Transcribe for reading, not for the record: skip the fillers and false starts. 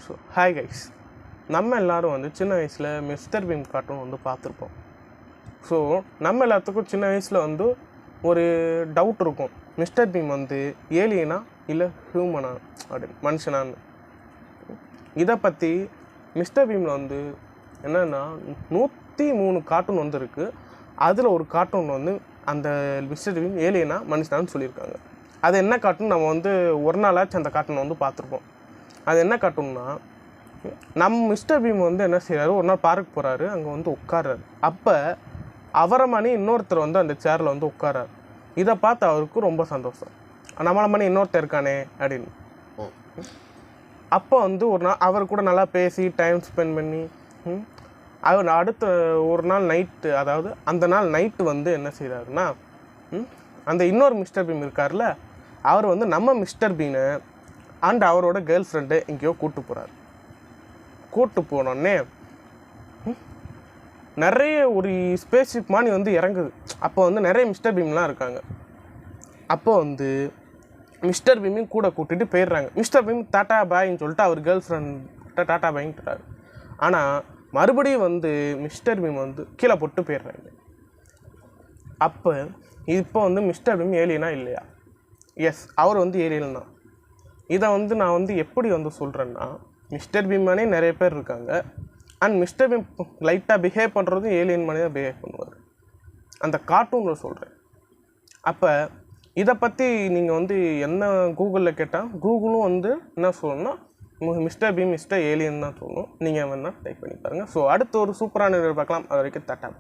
So hi guys, நம்ம எல்லோரும் வந்து சின்ன வயசில் மிஸ்டர் பீம் கார்ட்டூன் வந்து பார்த்துருப்போம். ஸோ நம்ம எல்லாத்துக்கும் சின்ன வயசில் வந்து ஒரு டவுட் இருக்கும், மிஸ்டர் பீம் வந்து ஏலியனா இல்லை ஹியூமனா அப்படின்னு, மனுஷனான்னு. இதை பற்றி மிஸ்டர் பீமில் வந்து என்னென்னா 103 கார்ட்டூன் வந்து இருக்குது. அதில் ஒரு கார்ட்டூன் வந்து அந்த மிஸ்டர் பீம் ஏலியனா மனுஷனான்னு சொல்லியிருக்காங்க. அது என்ன கார்ட்டூன் நம்ம வந்து ஒரு நாளாச்சும் அந்த கார்ட்டூனை வந்து பார்த்துருப்போம். அது என்ன கார்ட்டூன்னா, நம்ம மிஸ்டர் பீம் வந்து என்ன செய்கிறாரு, ஒரு நாள் பார்க்கு போகிறாரு, அங்கே வந்து உட்கார்றாரு. அப்போ அவரை மணி இன்னொருத்தர் வந்து அந்த சேரில் வந்து உட்கார்றாரு. இதை பார்த்து அவருக்கு ரொம்ப சந்தோஷம், நம்மளை மணி இன்னொருத்தர் இருக்கானே அப்படின்னு. அப்போ வந்து ஒரு நாள் அவர் கூட நல்லா பேசி டைம் ஸ்பெண்ட் பண்ணி அவர் அடுத்த ஒரு நாள் நைட்டு, அதாவது அந்த நாள் நைட்டு வந்து என்ன செய்கிறாருன்னா, அந்த இன்னொரு மிஸ்டர் பீம் இருக்கார்ல, அவர் வந்து நம்ம மிஸ்டர் பீனை அண்ட் அவரோட கேர்ள் ஃப்ரெண்டை எங்கேயோ கூப்பிட்டு போகிறார். கூப்பிட்டு போனோடனே நிறைய ஒரு ஸ்பேஸ்ஷிப் மாதிரி வந்து இறங்குது. அப்போ வந்து நிறைய மிஸ்டர் பீம்லாம் இருக்காங்க. அப்போ வந்து மிஸ்டர் பீமையும் கூட கூட்டிகிட்டு போயிடுறாங்க. மிஸ்டர் பீம் டாட்டா பாய்ன்னு சொல்லிட்டு அவர் கேர்ள் ஃப்ரெண்ட்ட டாட்டா பாய்ன்ட்டுறாரு. ஆனால் மறுபடியும் வந்து மிஸ்டர் பீம் வந்து கீழே போட்டு போயிடுறாங்க. இப்போ வந்து மிஸ்டர் பீம் ஏலியனா இல்லையா? எஸ், அவர் வந்து ஏலியன் தான். இதை வந்து நான் வந்து எப்படி வந்து சொல்கிறேன்னா, மிஸ்டர் பீமானே நிறைய பேர் இருக்காங்க. அண்ட் மிஸ்டர் பீம் லைட்டாக பிஹேவ் பண்ணுறதும் ஏலியன் மாதிரி தான் பிஹேவ் பண்ணுவார். அந்த கார்ட்டூனில் சொல்கிறேன். அப்போ இதை பற்றி நீங்கள் வந்து என்ன கூகுளில் கேட்டால், கூகுளும் வந்து என்ன சொல்லணும்னா மிஸ்டர் பீம் மிஸ்டர் ஏலியன் தான் சொல்லணும். நீங்கள் வேணால் டைப் பண்ணி பாருங்கள். ஸோ அடுத்து ஒரு சூப்பரான வீடியோ பார்க்கலாம். அது வரைக்கும் டாட்டா.